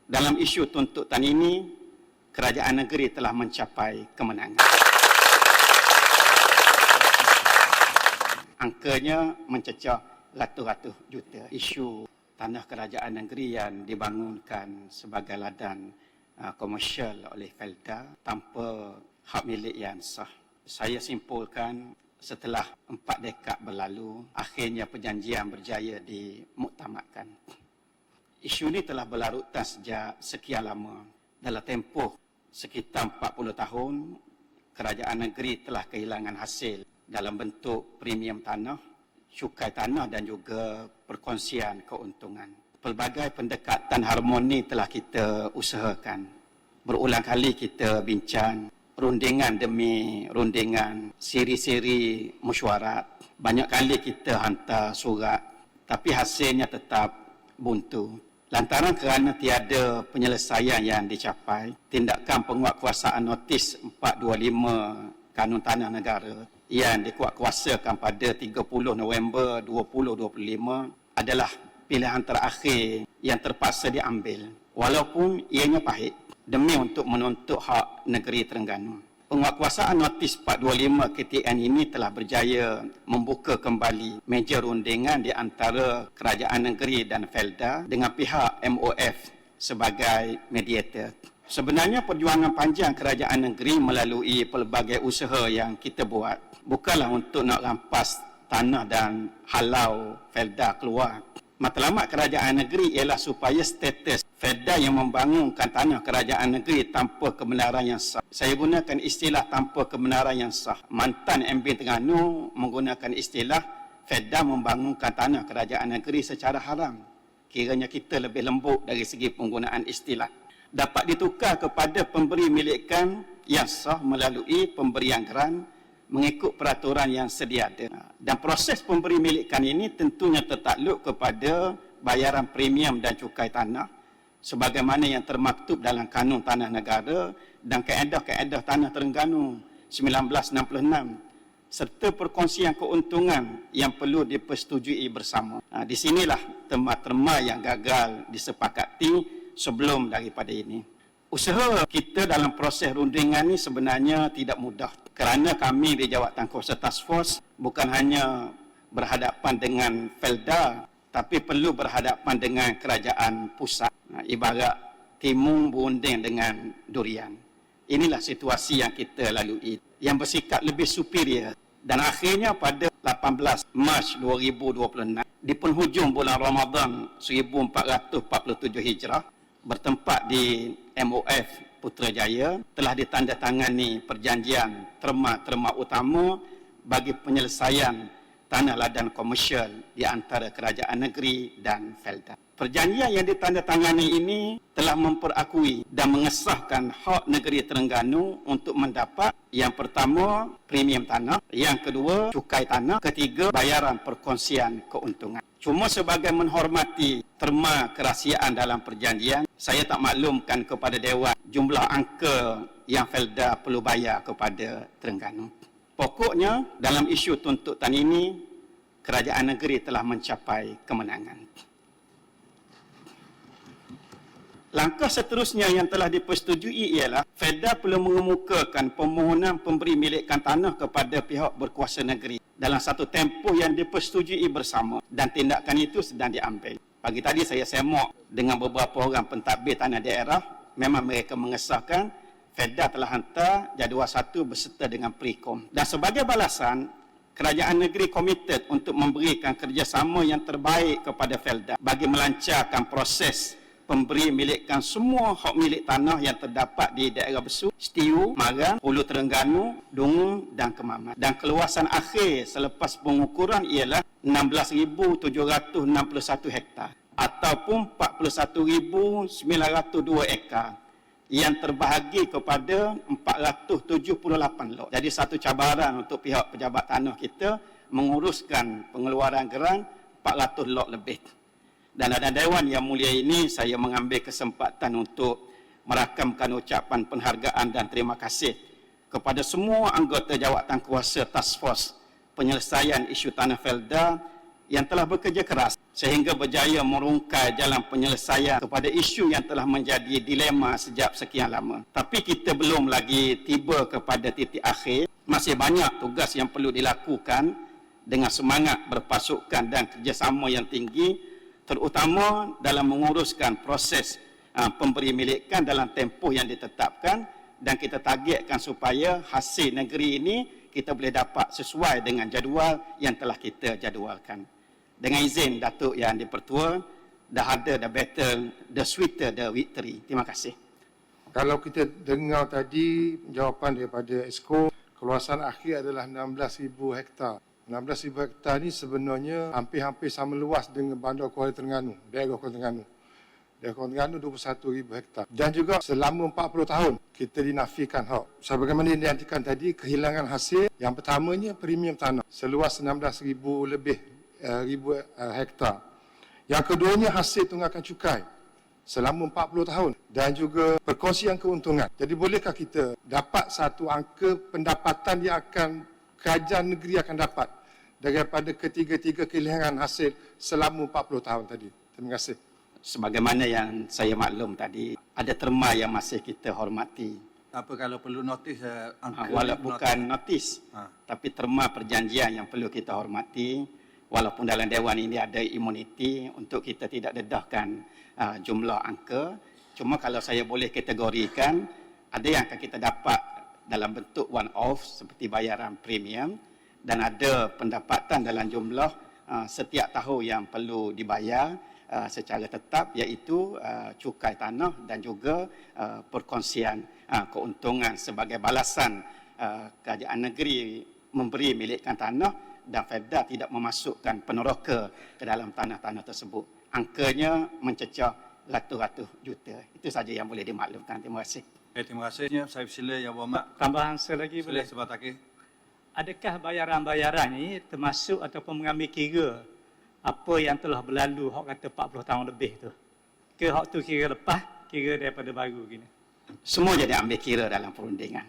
Dalam isu tuntutan ini, kerajaan negeri telah mencapai kemenangan. Angkanya mencecah ratus-ratus juta. Isu tanah kerajaan negeri yang dibangunkan sebagai ladang komersial oleh Felda tanpa hak milik yang sah. Saya simpulkan setelah 4 dekad berlalu, akhirnya perjanjian berjaya dimuktamadkan. Isu ini telah berlarutan sejak sekian lama. Dalam tempoh sekitar 40 tahun, kerajaan negeri telah kehilangan hasil dalam bentuk premium tanah, cukai tanah dan juga perkongsian keuntungan. Pelbagai pendekatan harmoni telah kita usahakan. Berulang kali kita bincang rundingan demi rundingan, siri-siri mesyuarat. Banyak kali kita hantar surat, tapi hasilnya tetap buntu. Lantaran kerana tiada penyelesaian yang dicapai, tindakan penguatkuasaan notis 425 Kanun Tanah Negara yang dikuatkuasakan pada 30 November 2025 adalah pilihan terakhir yang terpaksa diambil, walaupun ianya pahit, demi untuk menuntut hak negeri Terengganu. Penguatkuasaan notis 425 KTN ini telah berjaya membuka kembali meja rundingan di antara kerajaan negeri dan Felda dengan pihak MOF sebagai mediator. Sebenarnya perjuangan panjang kerajaan negeri melalui pelbagai usaha yang kita buat bukanlah untuk nak rampas tanah dan halau Felda keluar. Matlamat kerajaan negeri ialah supaya status Felda yang membangunkan tanah kerajaan negeri tanpa kebenaran yang sah. Saya gunakan istilah tanpa kebenaran yang sah. Mantan MB Terengganu menggunakan istilah Felda membangunkan tanah kerajaan negeri secara haram. Kiranya kita lebih lembut dari segi penggunaan istilah. Dapat ditukar kepada pemberi milikan yang sah melalui pemberian geran mengikut peraturan yang sedia ada. Dan proses pemberi milikan ini tentunya tertakluk kepada bayaran premium dan cukai tanah sebagaimana yang termaktub dalam Kanun Tanah Negara dan Kaedah-Kaedah Tanah Terengganu 1966 serta perkongsian keuntungan yang perlu dipersetujui bersama. Di sinilah terma-terma yang gagal disepakati sebelum daripada ini. Usaha kita dalam proses rundingan ini sebenarnya tidak mudah kerana kami di Jawatankuasa Task Force bukan hanya berhadapan dengan Felda tapi perlu berhadapan dengan kerajaan pusat. Ibarat timun berunding dengan durian. Inilah situasi yang kita lalui yang bersikap lebih superior dan akhirnya pada 18 Mac 2026 di penghujung bulan Ramadan 1447 Hijrah bertempat di MOF Putrajaya telah ditandatangani perjanjian terma-terma utama bagi penyelesaian tanah ladang komersial di antara kerajaan negeri dan Felda. Perjanjian yang ditandatangani ini telah memperakui dan mengesahkan hak negeri Terengganu untuk mendapat yang pertama premium tanah, yang kedua cukai tanah, ketiga bayaran perkongsian keuntungan. Cuma sebagai menghormati terma kerahsiaan dalam perjanjian, saya tak maklumkan kepada Dewan jumlah angka yang Felda perlu bayar kepada Terengganu. Pokoknya dalam isu tuntutan ini, kerajaan negeri telah mencapai kemenangan. Langkah seterusnya yang telah dipersetujui ialah Felda perlu mengemukakan permohonan pemberi milikan tanah kepada pihak berkuasa negeri dalam satu tempoh yang dipersetujui bersama dan tindakan itu sedang diambil. Pagi tadi saya semok dengan beberapa orang pentadbir tanah daerah, memang mereka mengesahkan Felda telah hantar jadual 1 berserta dengan Prekom. Dan sebagai balasan, kerajaan negeri komited untuk memberikan kerjasama yang terbaik kepada Felda bagi melancarkan proses pemberi milikan semua hak milik tanah yang terdapat di daerah Besu, Setiu, Marang, Hulu Terengganu, Dungu dan Kemaman. Dan keluasan akhir selepas pengukuran ialah 16,761 hektar ataupun 41,902 ekar yang terbahagi kepada 478 lot. Jadi satu cabaran untuk pihak pejabat tanah kita menguruskan pengeluaran geran 400 lot lebih. Dan ada Dewan Yang Mulia ini, saya mengambil kesempatan untuk merakamkan ucapan penghargaan dan terima kasih kepada semua anggota Jawatankuasa Task Force penyelesaian isu tanah Felda yang telah bekerja keras sehingga berjaya merungkai jalan penyelesaian kepada isu yang telah menjadi dilema sejak sekian lama. Tapi kita belum lagi tiba kepada titik akhir. Masih banyak tugas yang perlu dilakukan dengan semangat berpasukan dan kerjasama yang tinggi, terutama dalam menguruskan proses pemberi milikan dalam tempoh yang ditetapkan, dan kita targetkan supaya hasil negeri ini kita boleh dapat sesuai dengan jadual yang telah kita jadualkan. Dengan izin Datuk Yang di-Pertua, the harder the better, the sweeter the victory. Terima kasih. Kalau kita dengar tadi jawapan daripada Esko, keluasan akhir adalah 16,000 hektar. 16,000 hektar ni sebenarnya hampir-hampir sama luas dengan Bandar Kuala Terengganu, daerah Kuala Terengganu. Daerah Kuala Terengganu 21,000 hektar. Dan juga selama 40 tahun kita dinafikan hak. Sebagaimana yang diantikan tadi, kehilangan hasil. Yang pertamanya premium tanah seluas 16,000 lebih hektar. Yang keduanya hasil tunggakan cukai selama 40 tahun dan juga perkongsian keuntungan. Jadi bolehkah kita dapat satu angka pendapatan yang akan kerajaan negeri akan dapat daripada ketiga-tiga kehilangan hasil selama 40 tahun tadi? Terima kasih. Sebagaimana yang saya maklum tadi, ada terma yang masih kita hormati. Apa kalau perlu notis angka Walaupun bukan notis, tapi terma perjanjian yang perlu kita hormati. Walaupun dalam Dewan ini ada imuniti untuk kita tidak dedahkan jumlah angka. Cuma kalau saya boleh kategorikan, ada yang akan kita dapat dalam bentuk one-off seperti bayaran premium, dan ada pendapatan dalam jumlah setiap tahun yang perlu dibayar secara tetap, iaitu cukai tanah dan juga perkongsian keuntungan sebagai balasan kerajaan negeri memberi milikkan tanah dan Feda tidak memasukkan peneroka ke dalam tanah-tanah tersebut. Angkanya mencecah ratus-ratus juta. Itu saja yang boleh dimaklumkan. Terima kasih. Terima kasih. Saya persila Yang Berhormat. Tambahan selagi boleh. Sebab takhir. Adakah bayaran-bayaran ini termasuk ataupun mengambil kira apa yang telah berlalu, hak kata 40 tahun lebih tu? Ke hak tu kira lepas, kira daripada baru gini? Semua jadi ambil kira dalam perundingan.